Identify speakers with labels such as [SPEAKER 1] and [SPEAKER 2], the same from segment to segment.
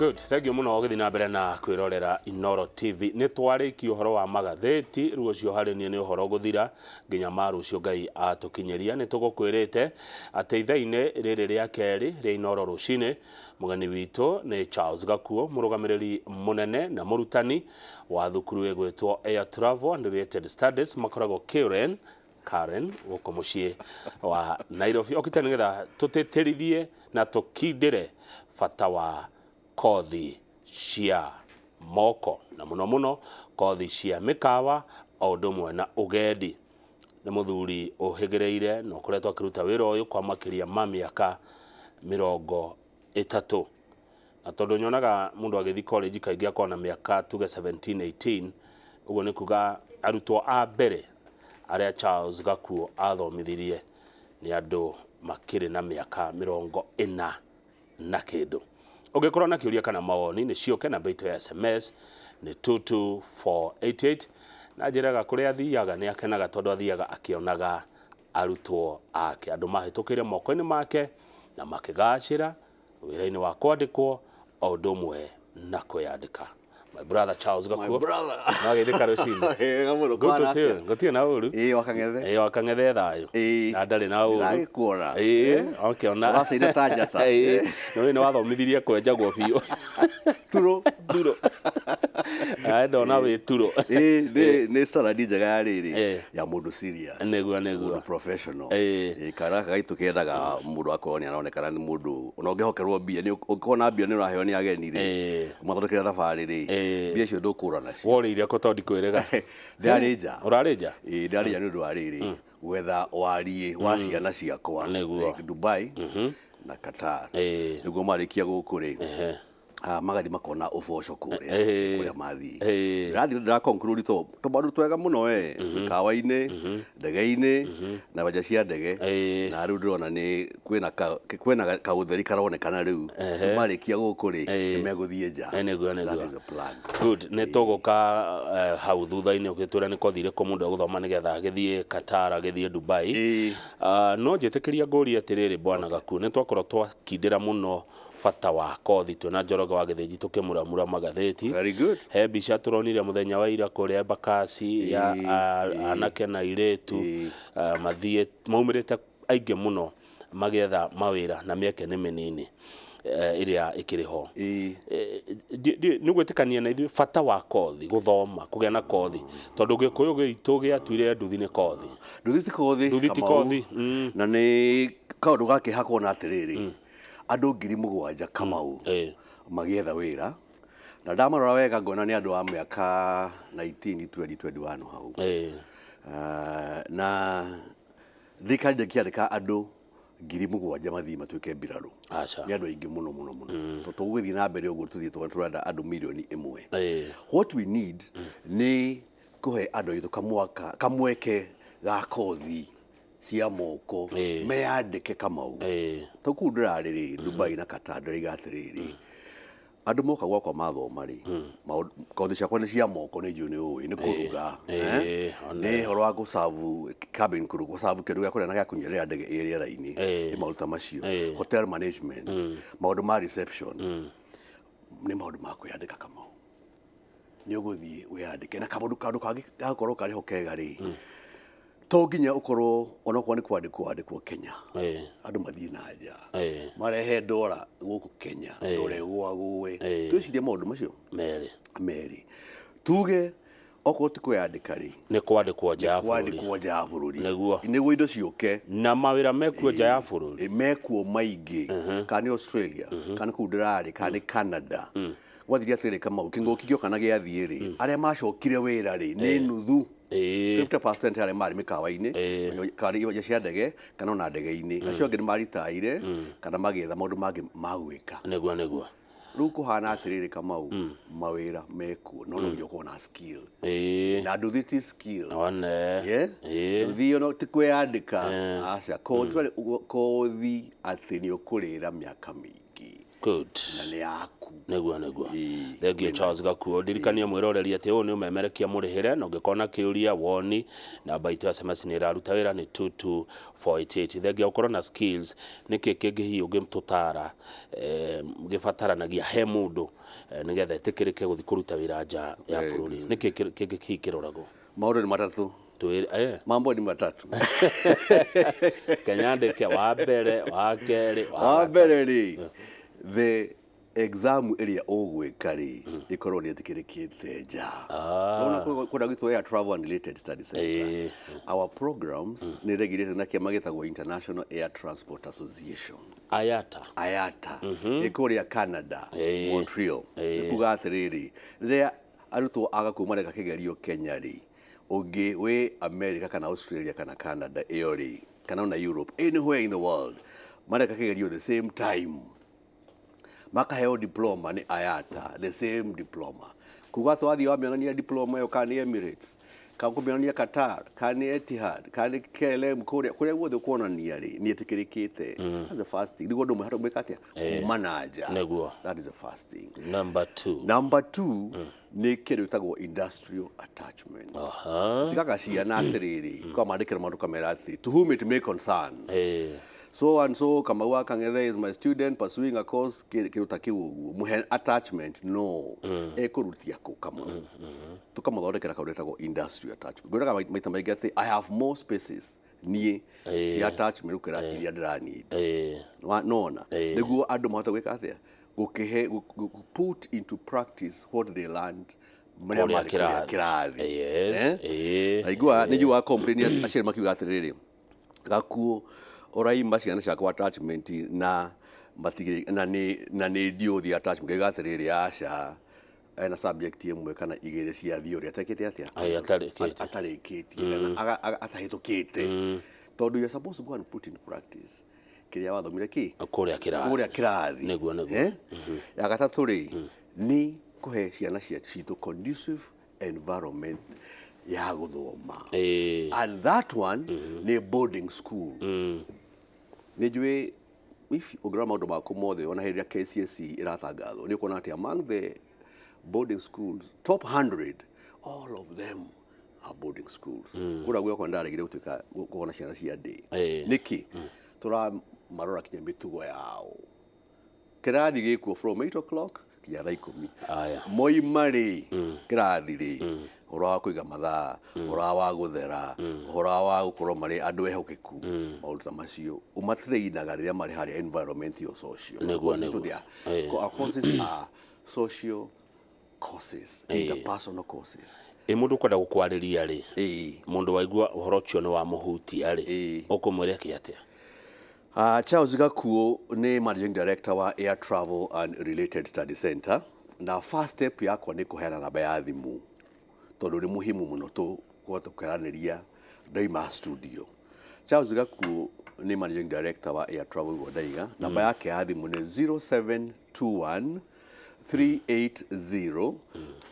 [SPEAKER 1] Good, thank you muno githina mbere na kwirorera Inoro TV. Ni twariki uhoro wa magatheti ruo cio harenie ni uhoro guthira nginya maru cio Ngai atukinyeria ni tugukwirite ateithaine riri ria keri ri Inoro rucine mugani witu ni Charles Gakuo murugamiriri munene na murutani wa thukuru egwetwo Airtravel and Related Studies makoragwo Karen guko mucie wa Nairobi okite nigetha tuteterithie na tukindire fata wa kothi cia moko na muno kothi cia mĩkawa o ndumwe na ũgendi ni muthuri uhigereire no kuretwo akiruta wira uyu kwa makiria ma miaka 30 na tondu nyonaga mundu agithi college kaingi akona miaka tuge 17-18 uguo ni kuga arutwo a mbere aria Charles Gakuo athomithirie ni andu makiri na miaka 40 na kindu. Ugikorwo na kiuria kana mawoni ni cioke na baito ya SMS ni 22488 na njiraga kuria athiaga ni akenaga tondu athiaga akionaga arutwo ake andu mahitukire moko-ini make na makigacira wira-ini wa kwandikwo o ndumwe na kwiyandika. My brother Charles Gakuo.
[SPEAKER 2] My brother.
[SPEAKER 1] Na githika rucini.
[SPEAKER 2] Good
[SPEAKER 1] to see you. Gutie na uru.
[SPEAKER 2] Wakangethe.
[SPEAKER 1] Wakangethe thayo. Na ndari na uru.
[SPEAKER 2] Ndagikuora.
[SPEAKER 1] Okay ona.
[SPEAKER 2] Uracaire ta njata.
[SPEAKER 1] No ni wathomithirie kwenjagwo biu.
[SPEAKER 2] Turo.
[SPEAKER 1] Ndona wi turo.
[SPEAKER 2] Ni saladi njega ya riri ya mundu serious.
[SPEAKER 1] Neguo.
[SPEAKER 2] Professional. Kara gaitu kendaga mundu akorwo ni aronekana ni mundu unongehokerwo mbia ni ukona mbia ni uraheo ni ageni ri. Mathondekera thabarĩ ri. Mbia cio ndukũrana cio.
[SPEAKER 1] Worĩire ko tondi kwĩrĩga.
[SPEAKER 2] Ndarĩ nja.
[SPEAKER 1] Ũrarĩ nja?
[SPEAKER 2] Ndarĩ nja nĩ ũndũ wa rĩrĩ. Gwetha wariĩ wa ciana ciakwa. Dubai na Qatar. Nĩguo marĩkia gũkũ rĩ. Magathi makona uboco kuria mathi ndira conclude to bandu twega muno mĩkawa-inĩ ndege-inĩ na baja cia ndege na riu ndirona ni kwina kautheri karonekana riu marikia guku ri nimeguthie nja
[SPEAKER 1] neguo good ne togoka hau thutha-inĩ ũgĩtwĩra nĩ kothi irĩkũ mũndũ agũthoma nĩgetha agĩthiĩ Qatar agĩthiĩ Dubai no njĩtĩkĩria ngũria atĩrĩrĩ bwana Gakuo nĩ twakorwo twakindĩra mũno fata wa kothi twĩna Njoroge wa gĩthĩnji tũkĩmuramura magatheti.
[SPEAKER 2] Very good.
[SPEAKER 1] He mbica turonire muthenya wa ira kuria bakasi ya anake na iretu mathie maumirite aingĩ muno magetha mawira na mieke nĩ mĩnini iria ikiriho ni gwitikania na ithuĩ fata wa kothi guthoma kugĩa na kothi tondu gĩkũyũ gĩitũ gĩatuire nduthi nĩ kothi
[SPEAKER 2] nduthi ti kothi na nĩ kaũndũ gakĩhakwo na atĩrĩrĩ andũ 7,000 Kamau magietha wira na ndamarora wega ngona ni andu a miaka 19 20 21 hau na thikari ndakiandika andu 7,000 mathi matuike mbiraru ni andu aingi muno tugũgĩthiĩ na mbere ũguo tuthii turenda andu 1,000,000 what we need ni kuhe andu aitũ kamweke ga kothi cia moko meyandike Kamau tukundira riri Dubai na Qatar ndĩraiga atĩrĩrĩ andu moka gwakwa mathoma ri kothi ciakwa nĩ cia moko nĩ njũ nĩ ũĩ nĩ kũruga nĩ horo wa gũcavu cabin crew gũcavu kĩndũ gĩa kũrĩa na gĩa kũnyerera ndege rĩera-inĩ nĩ maũndũ macio hotel management maũndũ ma reception nĩ maũndũ ma kwĩyandĩka Kamau nĩ ũgũthiĩ wĩyandĩke na kaũndũ kangĩ gakorwo karĩho kega rĩ to nginya ukorwo onokorwo ni kwandikwo Kenya andu mathii na nja marehe ndora guku Kenya ndore gwagwe twicirie maundu macio meri tuge okorwo ti kwiyandika ri
[SPEAKER 1] ni kwandikwo nja ya
[SPEAKER 2] bururi niguo indo ciuke
[SPEAKER 1] na mawira mekuo nja ya bururi
[SPEAKER 2] mekuo maingi kana ni Australia kana kuu ndirari kana ni Canada wathiria atĩrĩ Kamau kĩngũki kĩoka na gĩathiĩ rĩ arĩa macokire wĩra rĩ nĩ nuthu 50% arĩa marĩ mĩkawa-inĩ kana ibaja cia ndege kana ona ndege-inĩ acio angĩ nĩ maritaire kana magetha maũndũ mangĩ ma gwĩka
[SPEAKER 1] nĩguo
[SPEAKER 2] rĩu kũhana atĩrĩrĩ Kamau mawĩra mekuo no nginya ũkorwo na skill na nduthi ti skill nduthi ono ti kwĩyandĩka aca kothi atĩ nĩ ũkũrĩra mĩaka mĩingĩ
[SPEAKER 1] Good.
[SPEAKER 2] Na nĩ yaku.
[SPEAKER 1] Nĩguo. Thank you Charles Gakuo. Ndirikania mwĩroreri atĩ ũyũ nĩ ũmemerekia mũrĩhĩre na ũngĩkona kĩũria woni namba itũ ya SMS nĩ ĩraruta wĩra nĩ 22488. Thengia ũkorwo na skills nĩkĩ kĩngĩ hihi ũngĩmũtara gĩbataranagia he mũndũ nĩgetha etĩkĩrĩke gũthiĩ kũruta wĩra nja ya bũrũri. Nĩkĩ kĩngĩ hihi kĩroragwo?
[SPEAKER 2] Maũndũ nĩ matatũ. Mambo ni matatu.
[SPEAKER 1] Kenyandĩke wa mbere, wa kerĩ,
[SPEAKER 2] wa mbere rĩ, the exam ĩrĩa ũgwĩka rĩ ĩkorwo nĩ ĩtĩkĩrĩkĩte nja. Kuna gwitũ Airtravel and Related Study Center. Our programs nĩ regulated na kĩama gĩtagwo International Air Transport Association. IATA. Ĩkũrĩa Canada, Montreal. Ĩkuga atĩrĩrĩ, rĩrĩa arutwo aga kuma reka kĩgerio Kenya rĩ, ũngĩ wĩ America kana Australia kana Canada ĩyo rĩ, kana na Europe, anywhere in the world, mareka kĩgerio the same time. Makaheo diploma ni IATA, the same diploma. Kuga twathiĩ wamĩonania diploma ĩyo kana nĩ Emirates, kana kũmĩonania Qatar, kana nĩ Etihad, kana nĩ KLM, kũrĩa guothe kuonania rĩ nĩ ĩtĩkĩrĩkĩte. That's the first thing. Nĩguo andũ mahota gwĩka atĩa? Kuma nja. That is the first thing. Number two nĩ kĩndũ gĩtagwo industrial attachment. Tikaga ciana atĩrĩrĩ, kwa mandĩkĩra maũndũ kamera atĩ, to whom it may concern. So and so kama Kang'ethe is my student pursuing a course kiruta kiu muhe attachment no ekurutia ko kama tukamũthondekera kaũndũ getagwo industrial attachment. Gwĩraga maita maingĩ atĩ I have more spaces niĩ cia attachment gũkĩra iria ndĩranid. Nona nĩguo andũ mahota gwĩka atĩa gũkĩhe put into practice what they learned marĩa marĩ kĩrathi. Aigua nĩ wa complain aciari makiuga atĩrĩrĩ, Gakuo oraima ciana ciakwa attachment na matigiri na nĩ ndiũthi attachment gaiga atĩrĩrĩ aca ena subject ĩmwe kana igĩrĩ cia theory atakĩte atĩa atarĩkĩtie atahĩtũkĩte tondũ you are supposed to go and put in practice kĩrĩa wathomire kũrĩa kĩrathi. Nĩguo. Ya gatatũ rĩ nĩ kũhe ciana citũ conducive environment ya gũthoma. And that one nĩ boarding school. Nĩjue if ũngĩrora maũndũ maku mothe ona hĩndĩ ĩrĩa KCSE ĩratangathwo nĩ ũkuona atĩ among the boarding schools top 100 all of them are boarding schools. Kũrĩa gwakwa ndaregire gũtuĩka kuona ciana cia ndĩ nĩkĩ tũramarora kinya mĩtugo yao. Kĩrathi gĩkuo from 8 o'clock kinya thaa 10. Moima rĩ kĩrathi rĩ ũhoro wa kũiga mathaa, ũhoro wa gũthera, ũhoro wa gũkorwo marĩ andũ ehokeku, maũndũ ta macio ũmatrainaga rĩrĩa marĩ harĩa environment yo social. Our courses are social courses, interpersonal courses. Mũndũ kwenda gũkwarĩria rĩ mũndũ waigua ũhoro ũcio nĩ wa mũhutia rĩ ũkũmwĩra kĩ atĩa? Charles Gakuo nĩ Managing Director wa Airtravel and Related Study Center, na first step yakwa nĩ kũheana namba ya thimũ tondũ nĩ muhimu mũno tũkũaranĩria ndoima studio. Charles Gakuo nĩ Managing Director wa Airtravel Gwadaiga. Namba yake ya thimũ nĩ 0721 380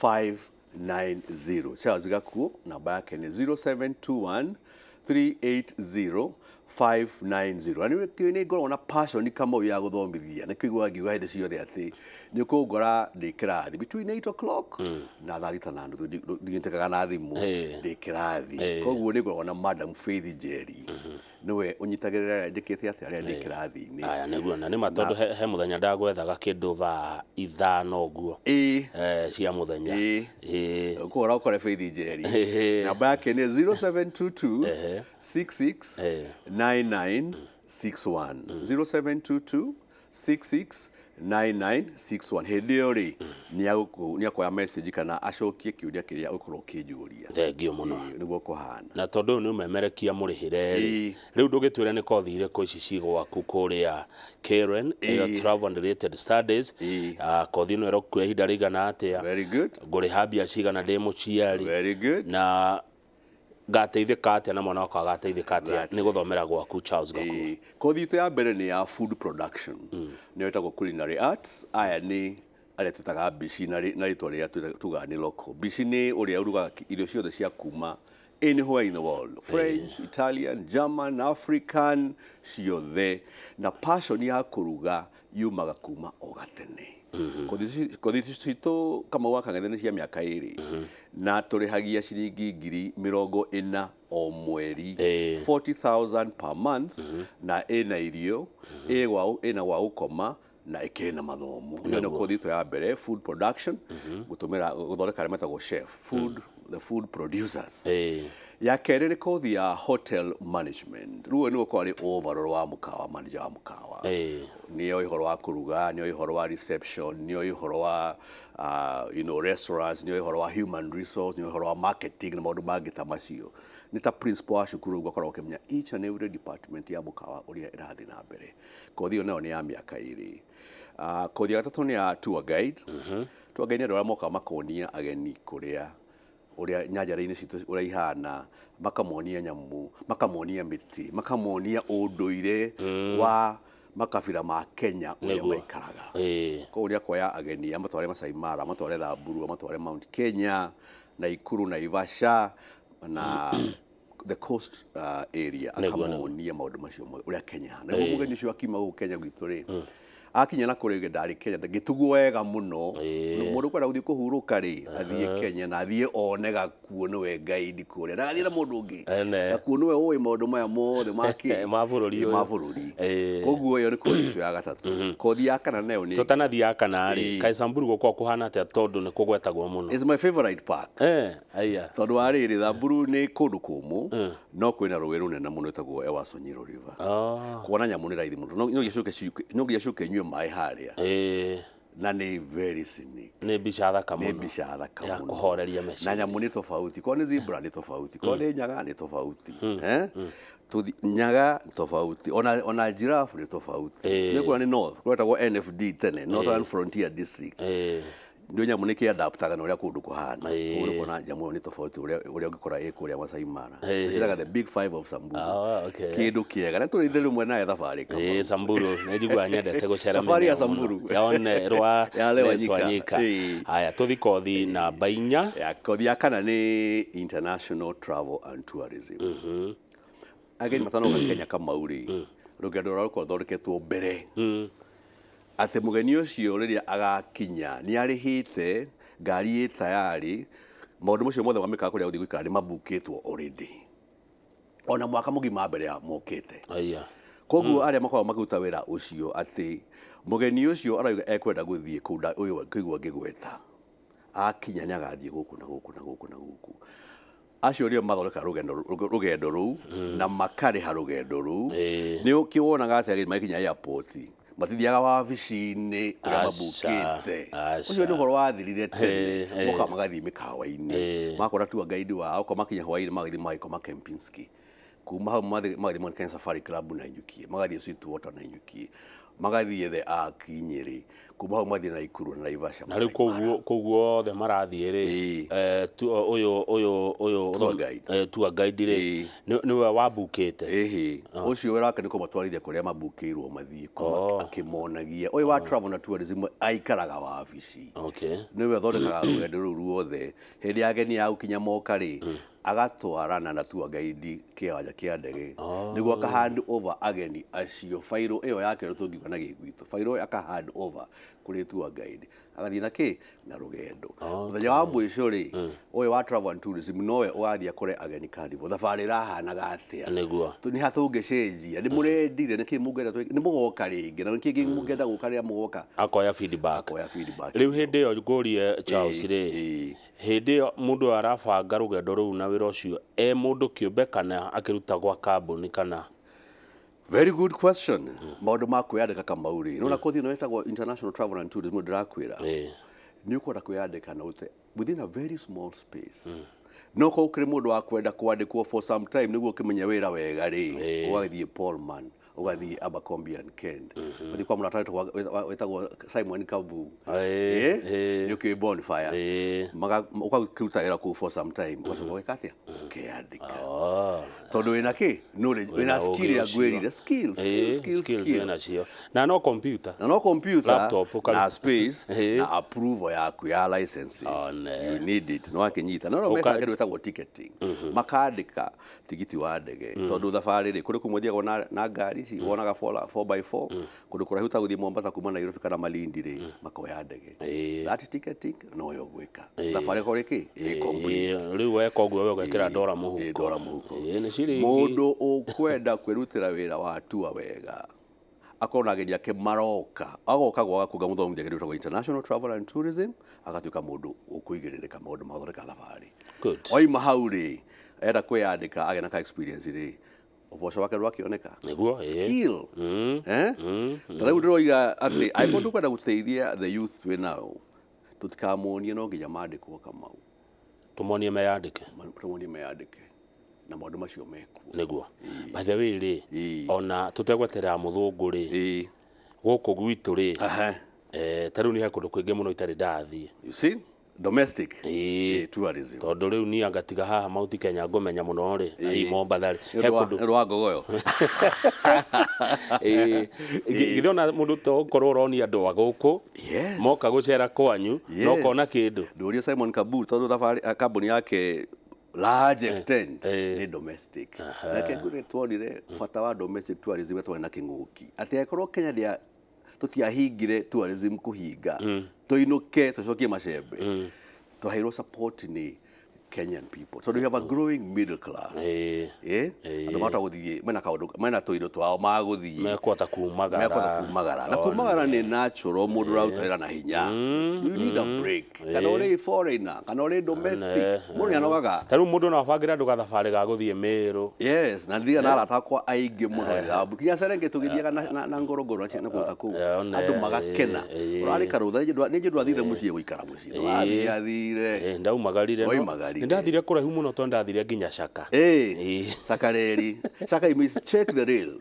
[SPEAKER 2] 590. Charles Gakuo namba yake nĩ 0721 380 590. Ani nĩ ngorwo na passion kama ya gũthomithia nĩ kĩigua ngiuga hĩndĩ ciothe atĩ nĩ kũngora ndĩ kĩrathi between 8 o'clock na thaa thita na nuthu ndigitĩkaga na thimũ ndĩ kĩrathi. Koguo nĩ ngorwo na Madam Faith Njeri nĩwe ũnyitagĩrĩra ndĩkĩte atĩ arĩa ndĩ kĩrathi-inĩ. Aya nĩguo na nĩ ma tondũ he mũthenya ndagwethaga kĩndũ thaa 5 ũguo cia mũthenya kũra ũkore Faith Njeri. Namba yake nĩ 0722 66 9961 0722 66 9961. Hĩndĩ ĩyo rĩ nĩ akoya message kana acokie kĩũria kĩrĩa ũkorwo ũkĩnjũria. Thengio mũno nĩguo kũhana. Na tondũ ũyũ nĩ ũmemerekia mũrĩhĩre rĩ rĩu ndũgĩtwĩra nĩ kothi irĩkũ ici cigwaku kũrĩa Karen Airtravel and Related Studies. Kothi ĩno ĩrokuoya ihinda rĩigana atĩa? Very good. Ngũrĩha mbia cigana ndĩ mũciari? Very good. Na gateithĩka atĩa na mwana wakwa gateithĩka atĩa nĩ gũthomera gwaku Charles Gakuo? Kothi itũ ya mbere nĩ ya food production, nĩ ĩtagwo culinary arts. Aya nĩ arĩa twĩtaga mbici na rĩtwa rĩrĩa tugaga nĩ local. Mbici nĩ ũrĩa ũrugaga irio ciothe cia kuma anywhere in the world. French, Italian, German, African, ciothe. Na passion ya kuruga yumaga kuma o gatene. Kothi citũ kama wakang'ethe nĩ cia mĩaka ĩrĩ na tũrĩhagia ciringi 40,000 o mweri, 40,000 per month, na ĩna irio, ĩna gwa gũkoma na ĩkĩrĩ na mathomo. Nĩ kothi itũ ya mbere, food production, gũthondeka arĩa metagwo chef, the food producers. Ya kerĩ nĩ kothi ya hotel management. Rĩu nĩ gũkorwo arĩ overall wa mũkawa, manager wa mũkawa. Nĩyo ũhoro wa kũruga, nĩyo ũhoro wa reception, nĩyo ũhoro wa restaurants, nĩyo ũhoro wa human resource, nĩyo ũhoro wa marketing na maũndũ mangĩ ta macio. Nĩ ta principal wa cukuru ũgakorwo ũkĩmenya each and every department ya mũkawa ũrĩa ĩrathiĩ na mbere. Kothi ĩyo nayo nĩ ya mĩaka ĩrĩ. Kothi ya gatatũ nĩ ya tour guide. Tour guide nĩ andũ arĩa mokaga makonia ageni kũrĩa nyanjara-inĩ citũ ũrĩa ihana, makamonia nyamũ, makamonia mĩtĩ, makamonia ũndũire wa makabira ma Kenya ũrĩa maikaraga. Koguo nĩ akoya ageni amatware Masai Mara, amatware Thamburu, amatware Mount Kenya, Naikuru, Naivasha na the coast area, akamonia maũndũ macio ũrĩa Kenya. Na mũgeni ũcio akiuma gũkũ Kenya gwitũ rĩ, akinya na kũrĩ ndarĩ Kenya ngĩtugwo wega mũno. Mũndũ kwenda gũthiĩ kũhurũka rĩ, athiĩ Kenya na athiĩ one Gakuo nĩwe guide kũrĩa, na athiĩ na mũndũ ũngĩ. Gakuo nĩwe ũĩ maũndũ maya mothe ma bũrũri. Koguo ĩyo nĩ kothi itũ ya gatatũ. Kothi ya kana nayo nĩ
[SPEAKER 1] tũtanathiĩ ya kana rĩ, kaĩ Samburu gũkorwo kũhana atĩa tondũ nĩ kũgwetagwo mũno?
[SPEAKER 2] It's my favorite park. Tondũ wa rĩrĩ, Thamburu nĩ kũndũ kũmũ, no kwĩna rũĩ rũnene mũno rwĩtagwo Ewasonyiro River. Kuona nyamũ nĩ raithi mũno. No nginya cuke nyue maĩ harĩa. Na nĩ very scenic.
[SPEAKER 1] Nĩ mbica thaka mũno.
[SPEAKER 2] Nĩ mbica thaka mũno.
[SPEAKER 1] Ya kũhoreria meciria.
[SPEAKER 2] Na nyamũ nĩ tofauti. Korwo nĩ zebra nĩ tofauti. Korwo nĩ nyaga nĩ tofauti. Nyaga tofauti. Ona giraffe nĩ tofauti. Nĩ kuona nĩ north. Kwetagwo NFD tene, Northern Frontier District. Ndio nyamũ nĩ kĩadaptaga na ũrĩa kũndũ kũhana. Ũrĩa kuona nyamũ nĩ tofauti ũrĩa ũngĩkora kũrĩa Masai Mara. Ciraga the big five of Samburu. Kĩndũ kĩega. Na tũrĩ rĩmwe nawe thabarĩ kama.
[SPEAKER 1] Samburu nĩ njiguaga nyendete gũcera
[SPEAKER 2] safari ya Samburu.
[SPEAKER 1] Yone rwa Wanyika. Haya, tũthi kothi namba 4.
[SPEAKER 2] Kothi ya kana nĩ international travel and tourism. Ageni matanoga Kenya kama uri. Rũgendo rwa rũkorwo thondeketwo mbere. Atĩ mũgeni ũcio rĩrĩa agakinya nĩ arĩhĩte, ngari ĩ tayari, maũndũ macio mothe mamĩkaga kũrĩa gũthiĩ gũikara nĩ mabukĩtwo already. Ona mwaka mũgima mbere ya mokĩte. Koguo arĩa makoragwo makĩruta wĩra ũcio atĩ mũgeni ũcio arauga ekwenda gũthiĩ kũigua ngĩgweta, akinya nĩ agathiĩ gũkũ na gũkũ na gũkũ na gũkũ. Acio rĩo mathondeka rũgendo rũu na makarĩha rũgendo rũu. Nĩ ũkĩwonaga atĩ ageni makinya airport matithiaga wabici-inĩ kũrĩa mabukĩte. Ũcio nĩ ũhoro wathirire tene, moka magathiĩ mĩkawa-inĩ, makora tour guide wao, ko makinya hwaĩ-inĩ magathiĩ magakoma Kempinski. Kuma hau magathiĩ Mount Kenya Safari Club na Nanyuki, magathiĩ Sweetwater na Nanyuki, magathiĩ the Ark Nyeri, kuma hau magathiĩ Naikuru na Naivasha.
[SPEAKER 1] Na rĩu koguo othe marathiĩ rĩ, ũyũ tour guide rĩ nĩwe wabukĩte.
[SPEAKER 2] Ũcio wĩrake nĩ kũmatwarithia kũrĩa mabukĩirwo mathiĩ akĩmonagia. Ũyũ wa travel na tourism aikaraga wabici. Nĩwe athondekaga rũgendo rũu ruothe. Hĩndĩ ya ageni ya gũkinya moka rĩ, agatwarana na tour guide kĩwanja kĩa ndege nĩguo aka hand over ageni acio. Fairo ĩyo yake tũngiuga na gĩgwitũ, fairo aka hand over kũrĩ tour guide, agathiĩ na na rũgendo. Mũthenya wa mũico rĩ, ũyũ wa travel and tourism nowe ũgathiĩ akore ageni carnival, thabarĩ ĩrahanaga atĩa, nĩ ha tũngĩcenjia, nĩ mũrendire, nĩ kĩĩ mũngĩenda, nĩ mũgoka rĩngĩ, na nĩ kĩĩ mũngĩenda gũka rĩrĩa mũgoka.
[SPEAKER 1] Akoya feedback. Rĩu hĩndĩ ĩyo ngũrie Charles rĩ, hĩndĩ ĩyo mũndũ arabanga rũgendo rũu na wĩra ũcio mũndũ kĩũmbe kana akĩruta gwa kambuni kana?
[SPEAKER 2] Very good question. Maũndũ ma kwĩyandĩka kama ũrĩ. Nona kothi ĩno ĩtagwo international travel and tourism ndĩrakwĩra. Nĩ ũkwenda kwĩyandĩka na within a very small space. No ko ũkĩrĩ mũndũ wa kwenda kwandĩkwo for some time nĩguo ũkĩmenye wĩra wega rĩ, ũgathiĩ Pullman, ugathi Abercrombie and Kent ndi kwa munatatu wetagwo Simon Kabu yuki bonfire ukakiruta era ku for some time ugacoka katia ukiandika tondu wina ki knowledge wina skill ya gwirire skills
[SPEAKER 1] nacio na no computer
[SPEAKER 2] laptop na space na approval yaku ya licenses you need it no akinyita no meka kindu wetagwo ticketing makandika tigiti wa ndege tondu thabari ri kuri kumwethiagwo na ngari ci wonaga 4x4 kundu kurahi guthii Mombasa kuma Nairobi kana Malindi ri makoya ndege that ticketing no yo gwika thabari ko riki complete
[SPEAKER 1] riu weka uguo we gwekira $1 muhuko ni ciringi
[SPEAKER 2] mundu ukwenda kwirutira wira wa tour wega akona ageria ke maroka agoka gwa kuga muthomithia kindu gitagwo international travel and tourism agatuika mundu ukuigiririka maundu mathoreka thabari oima hauri era kwiyandika agena ka experience ri uboco wake rwakioneka
[SPEAKER 1] niguo
[SPEAKER 2] skill tariu ndiroiga ati aikondu kwenda guteithia the youth we now tutikamonie no nginya mandikwo kamau
[SPEAKER 1] tumonie meyandike
[SPEAKER 2] na maundu macio meku
[SPEAKER 1] niguo by the way ri ona tutegweterera muthungu ri guku gwitu ri tariu ni hakundu kwingi muno itari ndathie
[SPEAKER 2] you see domestic tourism
[SPEAKER 1] tondu riu ni angatiga haha Mount Kenya ngomenya muno ri ai Mombasa ri hekundu
[SPEAKER 2] rwa ngogoyo
[SPEAKER 1] githona mundu to korwo roni andu wa guku moka gucera kwanyu no kona kindu
[SPEAKER 2] nduria Simon Kabur tondu thabari kambuni yake large extent ni domestic like ngure twonire fata wa domestic tourism twari na kinguki ati akorwo Kenya dia tutiahingire tourism kuhinga tuinuke tucokie macembe tuhairwo support ni Kenyan people. So we have a growing middle class. Andu mata guthie mena kaundu mena tuindo twao maguthie
[SPEAKER 1] mekwata kumagara
[SPEAKER 2] na kumagara ni natural mundu rautera na hinya you need a break kana uri foreigner kana uri domestic mundu anogaga
[SPEAKER 1] taru mundu na bangira ndu gathabari ga guthie Meru
[SPEAKER 2] na ndia na aratakwa aingi muno thabu kinya Serengeti tugithiaga na ngorongoro na kuta ku andu magakena urari karutha ni ndu athire mucie guikara mucie athire
[SPEAKER 1] ndaumagarire ndathire kurahi muno to ndathire nginya Shaka
[SPEAKER 2] Shaka means check the rail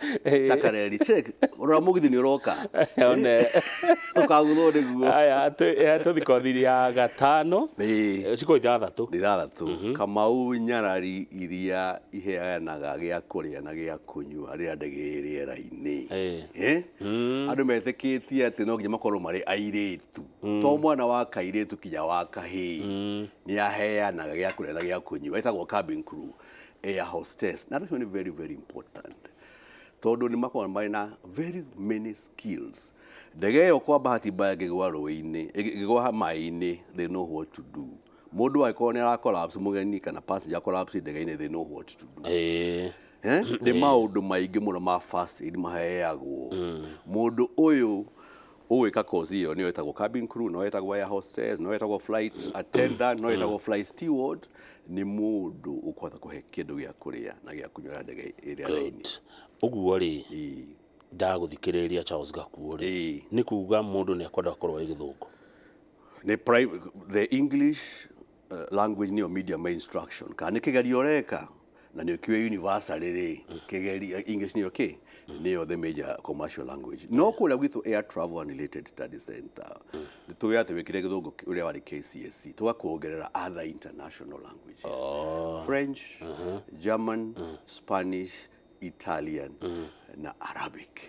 [SPEAKER 2] Shaka check ura mugithi ni uroka
[SPEAKER 1] one
[SPEAKER 2] tukaguthwo niguo
[SPEAKER 1] aya tuthikothiri ya gatano ciko ithathatu Kamau nyarari iria iheanaga gia kuria na gia kunyua ria ndege riera-ini andu meteketie ati no nginya makorwo mari airitu to mwana wa kairitu kinya wa kahii ni aheanaga gia kuria na gia kunyua etagwo cabin crew air hostess na this one very very important tondu ni makorwo mari na very many skills ndege yo kwa bahati mbaya ngigwa rũĩ-inĩ ngigwa maĩ-inĩ they know what to do mundu aikorwo ni ara collapse mugeni kana passenger collapse ndege-inĩ they know what to do ni maundu maingi muno ma first aid maheagwo mundu uyu uwika course iyo ni wetagwo cabin crew no wetagwo air hostess no wetagwo flight attendant no wetagwo flight steward ni mundu ukwata kuhe kindu gia kuria na gia kunywa ndege iria laini uguo ri ndaguthikiriria Charles Gakuo ri ni kuga mundu ni akwenda korwo igithungu
[SPEAKER 2] ni the English language ni media instruction kana kigerio reka na ni kiwe universal ri kigerio English ni okay ni the major commercial language no kula gwitu Airtravel and Related Study Center tuyate wekire githungu uria wari KCSE tugakuongerera other international languages French German Spanish Italian na Arabic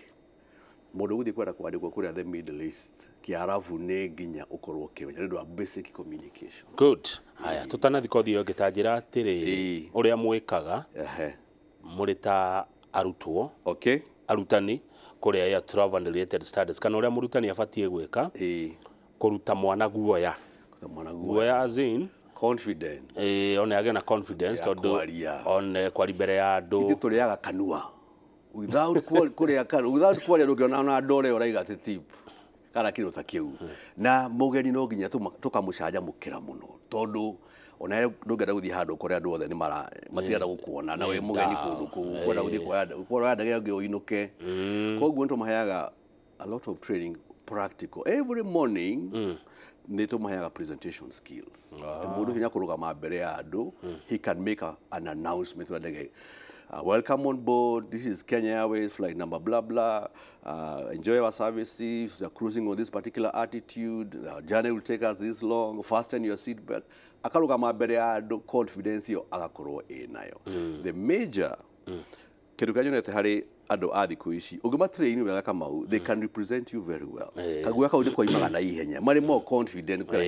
[SPEAKER 2] mundu guthi kwenda kwandikwo kuria the Middle East kiarabu ni nginya ukorwo kimenya ndu wa basic communication
[SPEAKER 1] good haya tutana thikothi yo gitanjira atiri uria mwikaga muri ta arutwo arutani kuria ya Travel and Related Studies kana uria murutani abatie gwika kuruta mwana guoya as in
[SPEAKER 2] confident
[SPEAKER 1] one age na confidence tondu on kwari mbere ya andu
[SPEAKER 2] turiaga kanua without kuria kanua without kuria ndukiona na ndore uraiga ati tip kana kindu ta kiu na mugeni no nginya tukamucanja mukira muno tondu ona ndungenda guthii handu kuria andu othe ni matirenda gukuona na we mugeni kundu kwenda guthii kwa ndege ngi uinuke koguo ntumaheaga a lot of training practical every morning ni tumaheaga presentation skills mundu hinya kurugama mbere ya andu he can make an announcement ndege welcome on board. This is Kenya Airways, flight number blah blah. Enjoy our services. You're cruising on this particular altitude. Our journey will take us this long. Fasten your seatbelt. Akaruga mabere ya confidence yo agakorwo nayo. The major kindu kanyu nete hari ando a thiku ici ungima train wega kamau, they can represent you very well. Kaguya kau ndiko imaga na ihenya mari more confident kwa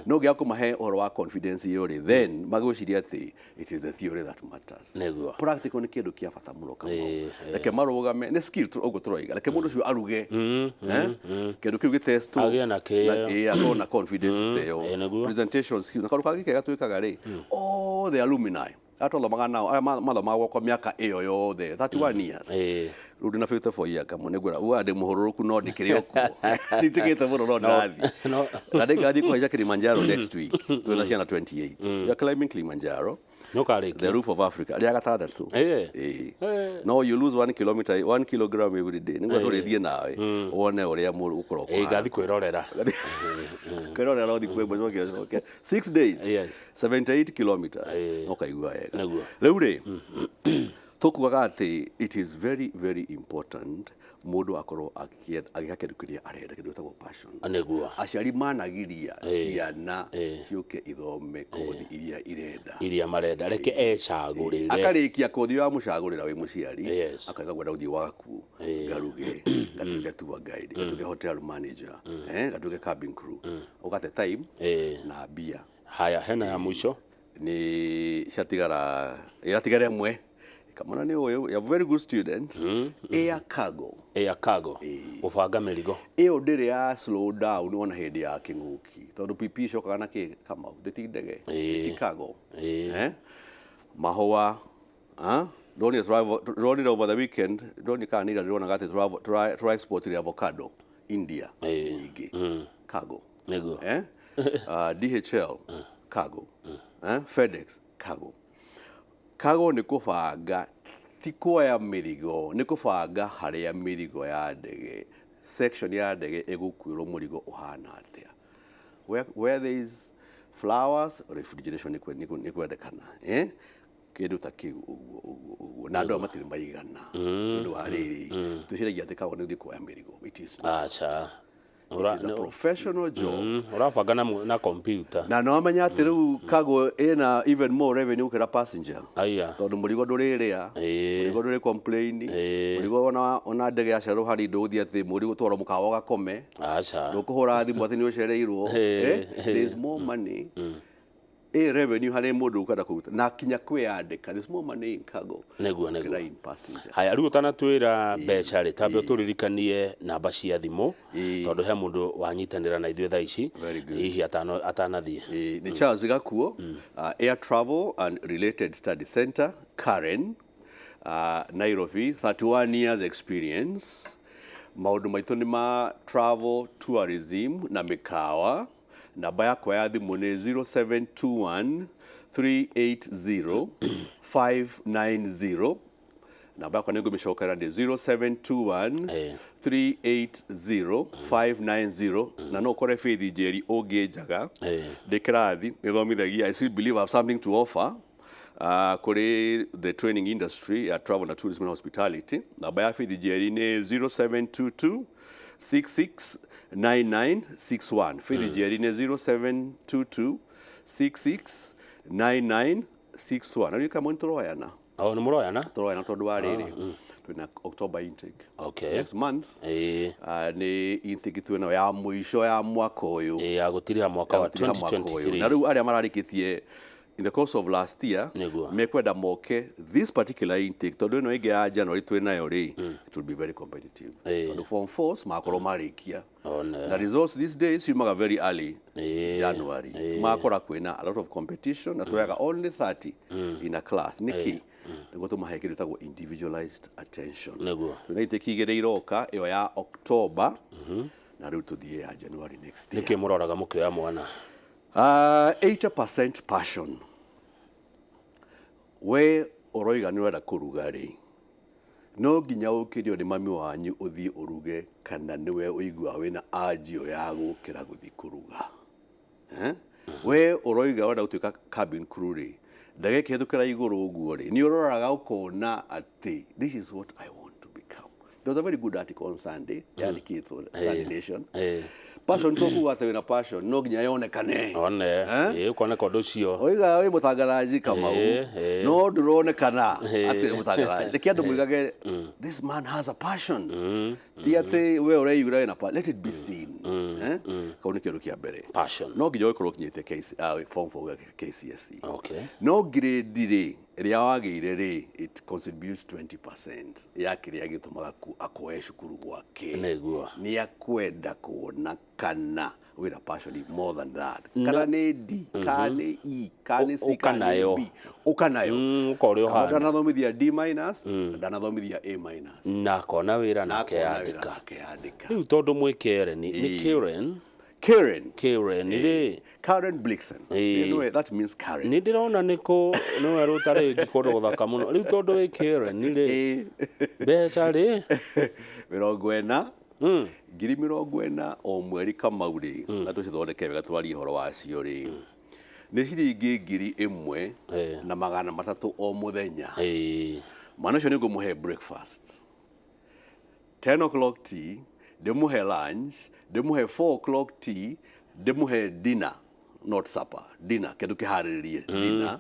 [SPEAKER 2] no gya kumahe oro wa confidence yori then magwiciria ati it is the theory that matters. Practical ni kindu kia bata muno kamau. Reke marugame ni skill ugo turoiga reke mundu cio aruge kindu kiu gitest to
[SPEAKER 1] agena ke
[SPEAKER 2] na confidence teo presentation skills na karu kagi kega twikaga ri oh the alumni atola magana mathoma gwakwa miaka iyo yothe 31 years rundi na 54 years kamone gwira uade muhururuku no ndikire okuo nitigite muno no ndathi na ndingathi kuhaica Kilimanjaro next week twina ciana 28 ya climbing Kilimanjaro
[SPEAKER 1] no kare
[SPEAKER 2] the roof of Africa ria gatandatu no you lose 1 kilometer 1 kilogram every day ningo turithie nawe wone uria muru ukoro kwa
[SPEAKER 1] ngathi kwirorera
[SPEAKER 2] kwirorera no thikwe mbozo okay 6 days 78 kilometers okaigua wega riu ri tukugaga ati it is very very important mundu akorwo agiga kindu kiria arenda kindu gitagwo passion
[SPEAKER 1] anegua
[SPEAKER 2] aciari managiria ciana ciuke ithome kothi iria marenda
[SPEAKER 1] reke ecagurire
[SPEAKER 2] akarikia kothi ya mucagurira wi muciari akaiga gwenda uthii waku garuge gatuge tour guide gatuge hotel manager gatuge cabin crew ugate time na bia
[SPEAKER 1] haya hena ya mwisho
[SPEAKER 2] ni iratigara mwe kamona ni uyu you are very good student air cargo ufanga merigo iyo ndiri ya slow down ona hindi ya kinguki tondu pipi cokaga na ki kama nditindege cargo mahua running over the weekend don't can need run gati try export the avocado India nyingi cargo nego DHL cargo FedEx cargo ni kubanga ti kuoya mirigo ni kubanga haria mirigo ya ndege section ya ndege egukwirwo murigo uhana atia where there is flowers refrigeration ni kwendekana kindu ta kiu uguo na andu matiri maigana ndu hariri tuciragia ati cargo ni uthi kuoya mirigo it is
[SPEAKER 1] acha
[SPEAKER 2] it's a professional job
[SPEAKER 1] urafanga na computer
[SPEAKER 2] na no amenya ati riu cargo ina even more revenue kira passenger tondu murigo nduriria murigo nduri complain murigo ona ndege ya cero hari nduthi ati murigo twara mukawa gakome
[SPEAKER 1] acha
[SPEAKER 2] ndukuhura thimu ati ni ucereirwo there is more money revenue hari mundu ukada kuruta na kinya kwiyandika there's more money in cargo
[SPEAKER 1] negua haya riu tanatwira mbeca ri tambe turirikanie namba cia thimu tondu he mundu wanyitanira na ithuĩ thaa ici hihi atanathie
[SPEAKER 2] ni Charles Gakuo Airtravel and Related Study Center Karen Nairobi 31 years experience maundu maitu ni ma travel tourism na mĩkawa namba yakwa ya thimu ni 0721 380 590 namba yakwa ningumicokera ni 0721 380 590 na no kore Faith Njeri unginjaga ndikirathi nithomithagia I still believe I have something to offer kuri the training industry ya travel and tourism and hospitality namba ya Faith Njeri ni 0722 669961 Faith Njeri ni 0722 669961 ari kama ntoroyana
[SPEAKER 1] ni muroyana
[SPEAKER 2] tondu wa riri twina October intake next month ni intake twina ya mwisho ya mwaka uyu
[SPEAKER 1] ya gutiriha mwaka wa 2023
[SPEAKER 2] na riu aria mararikitie in the course of last year mekwenda moke this particular intake tondu no ige ya January twinayo ri it will be very competitive tondu form 4 makoro marikia the results these days you very early January makora kwina a lot of competition na twaga only 30 in a class niki niguo tumahe kindu tagwo individualized attention tunaiteki igere iroka iyo ya October na riu tuthie ya January next year
[SPEAKER 1] niki muroraga mukioya mwana
[SPEAKER 2] 80% passion we oroiga ni wenda kuruga ri no nginya ukirio ni mami wanyu uthie uruge kana niwe uigua wina ajio ya gukira guthi kuruga we uroiga wenda gutuika cabin crew ri ndageke hetukira iguru uguo ri ni uroraga ukona ati this is what I want to become. There was a very good article on Sunday yandikitwo Sunday Nation. Passion to kuwa tewe na passion no ginya yonekane
[SPEAKER 1] one ukoneka undu ucio
[SPEAKER 2] oiga we mutangazaji kama no nduronekana ati mutangazaji de kiandu muigage this man has a passion ti ati we ureigura na let it be seen kauni kindu kia mbere
[SPEAKER 1] passion
[SPEAKER 2] no ginya we kinyite case form for KCSE
[SPEAKER 1] okay
[SPEAKER 2] no grade ri ria wagire ri it contributes 20% ya kiria gitumaga akoe cukuru gwake
[SPEAKER 1] neguo
[SPEAKER 2] ni akwenda kuona kana with a passion more than that kana ni D kana E kana C kana B ukanayo
[SPEAKER 1] ukori ohana
[SPEAKER 2] ndanathomithia D- ndanathomithia A-
[SPEAKER 1] na kona wira na keandika riu tondu mwikere ni Karen ri
[SPEAKER 2] Karen Blixen you know that means Karen
[SPEAKER 1] ni ndirona niko no aruta ringi kundu guthaka muno riu tondu wi Karen ri beca ri
[SPEAKER 2] 40 ngiri 40 o mweri Kamau ri na tucithondeke wega twarie horo wacio ri ni ciringi ngiri 1 na magana 3 o muthenya mwana cio ni ngumuhe breakfast 10 o'clock tea ndimuhe lunch ndimuhe 4 o'clock tea ndimuhe dinner not supper dinner kindu kihariririe dinner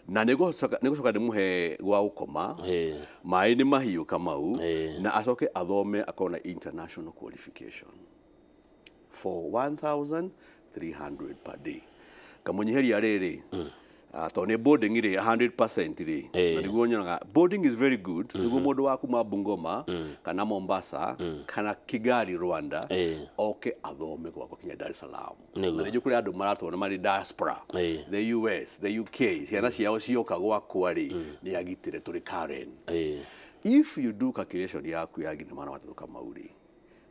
[SPEAKER 2] na nigucoka ndimuhe gwa gukoma mai ni mahiu Kamau na acoke athome akona international qualification for 1,300 per day kamunyiheria riri to ne boarding ri 100% ri na niguo nyonaga boarding is very good niguo mundu waku ma Bungoma kana Mombasa kana Kigali Rwanda oke athome kwa kinya Dar es Salaam na niguo kuri andu maratona mari diaspora the US the UK ciana ciao cioka gwakwa ri ni agitire turi Karen if you do calculation yaku ya gina mara watatu Kamau ri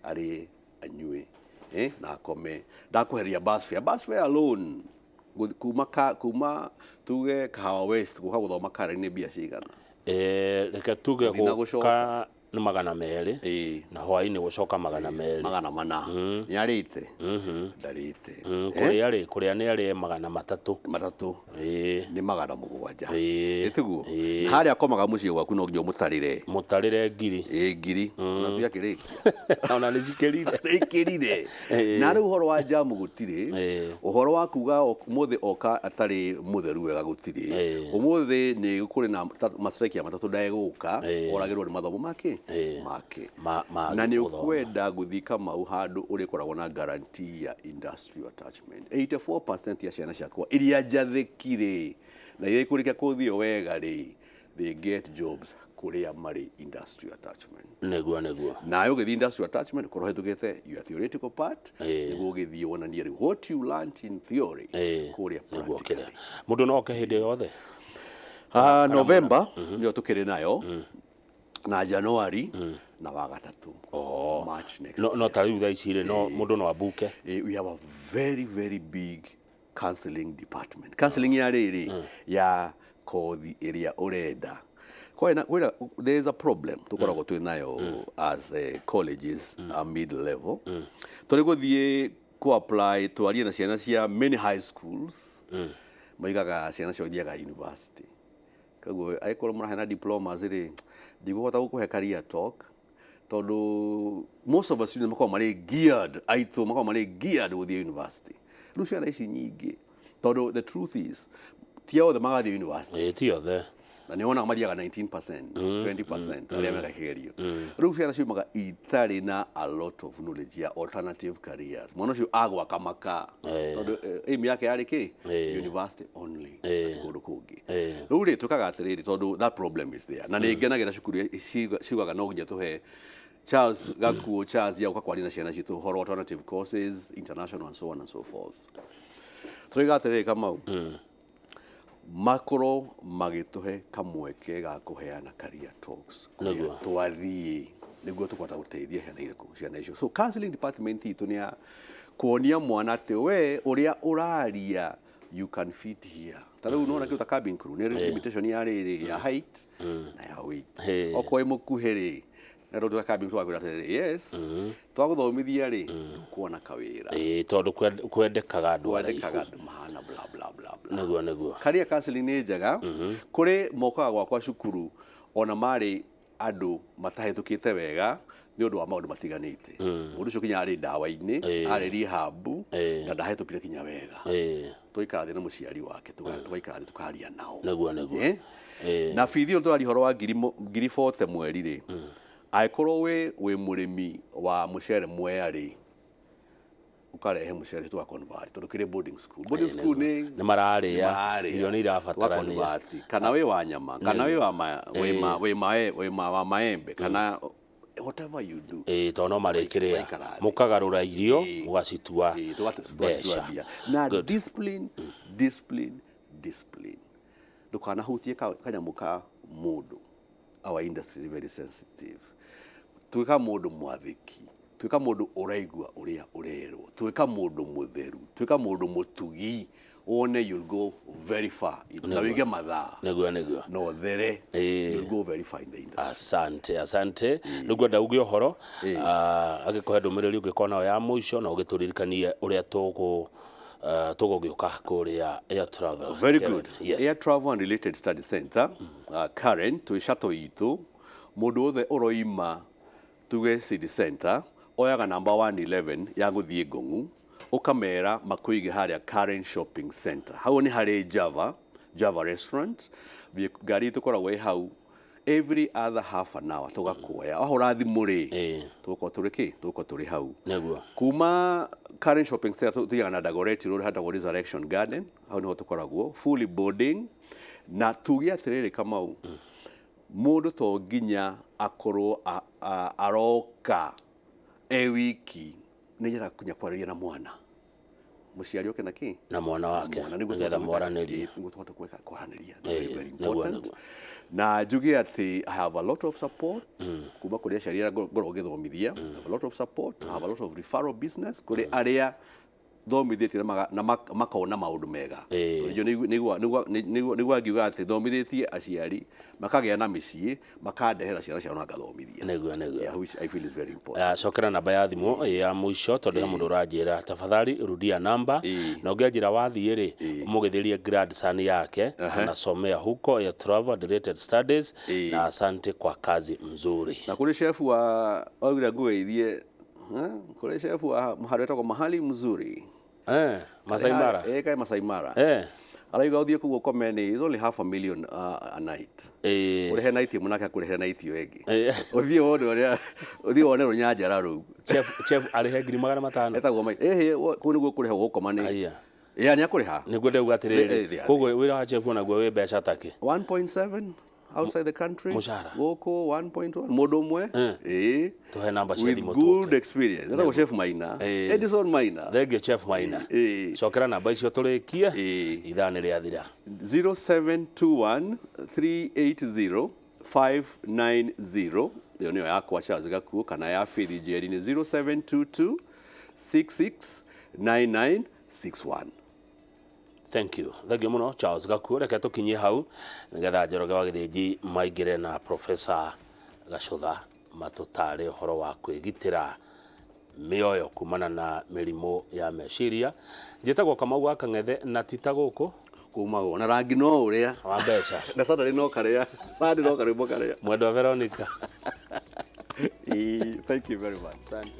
[SPEAKER 2] ari anyue na kome ndakuheria bus fare alone kuma tuge Kahawa West guka guthoma Karen ni bia cigana
[SPEAKER 1] reke tuge guka ni magana meri na hwaini gucoka magana meri
[SPEAKER 2] magana mana ni arite ndarite
[SPEAKER 1] kuria ni ari magana matatu
[SPEAKER 2] ni magana mugwanja itiguo na haria akomaga mucie gwaku no nginya mutarire ngiri na tuya kiriki
[SPEAKER 1] ona ni cikirire
[SPEAKER 2] na riu horo wa jamu gutire uhoro wa kuga umuthi oka atari mutheru wega gutire umuthi ni kuri na mastrike ya matatu ndaeguka oragirwo ni mathomo make na ni ukwenda guthi Kamau handu urikoragwo na guarantee ya industrial attachment 84% ya ciana ciakwa iria njathikire na iria ikurika kuthio wega ri they get jobs kuria mari industrial attachment
[SPEAKER 1] neguo
[SPEAKER 2] na yo githi industrial attachment koro hetugete your theoretical part niguo githi wonanie ri what you learned in theory kuria practically
[SPEAKER 1] mundu no ke hindi yothe
[SPEAKER 2] November ndio tukiri nayo na January na wagatatu March next
[SPEAKER 1] no tariu tha icire no mundu no abuke
[SPEAKER 2] we have a very big counseling department counseling ya riri ya kothi area urenda there is a problem tukoragwo twi nayo as colleges mid level turi guthie ku apply twarie na ciana cia many high schools maigaga ciana cio thiaga university kaguo aikoro mura hena diplomas ri ndiguhota gukuhe career talk tondu most of us students makwa mari geared aito makwa mari geared with the university lucia na ici nyingi tondu the truth is ti othe magathi university
[SPEAKER 1] ti othe
[SPEAKER 2] na ni ona mariaga 19% 20% aria mega kigerio riu ciana ciumaga itari na a lot of knowledge ya alternative careers mwana cio agwa kamaka tondu aim yake yari ki university only kundu kungi riu ri tukaga atiriri tondu that problem is there na ni ngenagira cukuru ciugaga no nginya tuhe Charles Gakuo chance ya ukakwaria na ciana citu horo alternative courses international and so on and so forth tuiga atiriri Kamau makoro magituhe kamweke ga kuheana career talks twathie niguo tukwata guteithia ciana icio so counseling department itu ni ya kuonia mwana ati we uria uraria you can fit here tariu unaona kitu cabin crew ni limitation ya riri ya height na ya weight okoi mukuhiri na ndo tukabi twakwira tere yes twaguthomithia ri kuona kawira
[SPEAKER 1] tondu kwendekaga andu
[SPEAKER 2] mahana bla bla bla
[SPEAKER 1] neguo
[SPEAKER 2] career counseling ni njega kuri mokaga gwakwa cukuru ona mari andu matahetukite wega ni undu wa maundu matiganite mundu ucio kinya ari ndawa-ini ari rehab na ndahetukire kinya wega tuikara thina muciari wake tugaikara tukaria nao
[SPEAKER 1] neguo
[SPEAKER 2] na bithi twari horo wa 40 mweri ri aikorwo we murimi wa mucere mweri ukarehe mucere twa convert tukire boarding school ni
[SPEAKER 1] mararia irio ni irabatarania
[SPEAKER 2] kana we wa nyama kana we wa maembe kana whatever you do
[SPEAKER 1] tono marekiria mukagarura irio mugacitua
[SPEAKER 2] na discipline ndukana hutie kanyamuka mundu our industry is very sensitive tuika mundu mwathiki tuika mundu uraigua uria urerwo tuika mundu mutheru tuika mundu mutugi one you'll go very far na wige mathaa
[SPEAKER 1] neguo
[SPEAKER 2] no there you'll go very far in the industry
[SPEAKER 1] asante niguo ndauge uhoro agikohe ndumiriri ungikona ya muico na ugituririkanie uria tugugiuka kuria Airtravel.
[SPEAKER 2] Very good. Yes. Airtravel and Related Study Center current tuishato itu mundu othe uroima tuge city center oyaga number 111 ya guthie Ngongu ukamera makuige haria current shopping center hau ni hari Java restaurant gari tukoragwo hau every other half an hour tugakuoya aho rathimu ri tuko turi hau
[SPEAKER 1] neguo
[SPEAKER 2] kuma current shopping center tuyaga na Dagoretti road hata Resurrection Garden hau niho tukoragwo fully boarding na tugia atiriri Kamau mundu to nginya akorwo aroka wiki nijera kunya kwariria na mwana muciari oke naki
[SPEAKER 1] na mwana wake nigetha mwaranirie
[SPEAKER 2] niguo tuhota kweka kwaraniria very important na njugi ati I have a lot of support kuma kuri aciari ngoro githomithia a lot of support I have a lot of referral business kuri aria thomithitie na makona maundu mega niguo ngiuga ati thomithitie aciari makagea na micii makandehera ciana ciao na ngathomithia
[SPEAKER 1] neguo
[SPEAKER 2] I feel is very important
[SPEAKER 1] cokera namba ya thimu ya muico tondu mundu uranjira tafadhali rudia namba na ungianjira wathie ri umugithirie grandson yake anasomea huko Airtravel and Related Studies na asante kwa kazi mzuri
[SPEAKER 2] na kuri chef wa ogira ngugeithie kuri chef wa mahali mzuri
[SPEAKER 1] Masai Mara
[SPEAKER 2] kai Masai Mara araiga uthie kugo komeni is only $500,000 a night urihe night munake kurihe night yo egi uthie wone runyanjara ru
[SPEAKER 1] chef arihe 500,000
[SPEAKER 2] etagwo mai ku niguo kurihe gukomani ni akuriha
[SPEAKER 1] niguo ndauga atiriri koguo wira wa chef naguo wi mbeca take
[SPEAKER 2] 1.7 outside the country
[SPEAKER 1] mushara
[SPEAKER 2] goko 1.1 mundu mwe
[SPEAKER 1] tuhe namba cia thimu tu
[SPEAKER 2] good experience etagwo chef Maina Edison Maina
[SPEAKER 1] thank you chef Maina cokera namba icio turikie ithani ria thira
[SPEAKER 2] 0721 380 590 iyo niyo yakwa Charles Gakuo kana ya Faith Jerry ni 0722 669961
[SPEAKER 1] Thank you muno Charles Gakuo reke tukinyie hau nigetha Njoroge wa Githĩnji maingire na Professor Gacũtha matutare horo wa kwigitira mioyo kumana na mirimu ya meciria njitagwo Kamau wa Kang'ethe na tita guku
[SPEAKER 2] kumago na rangi no uria
[SPEAKER 1] wa mbeca
[SPEAKER 2] na Saturday no karia Saturday no karia
[SPEAKER 1] mwendo Veronica
[SPEAKER 2] thank you very much.
[SPEAKER 1] Asante.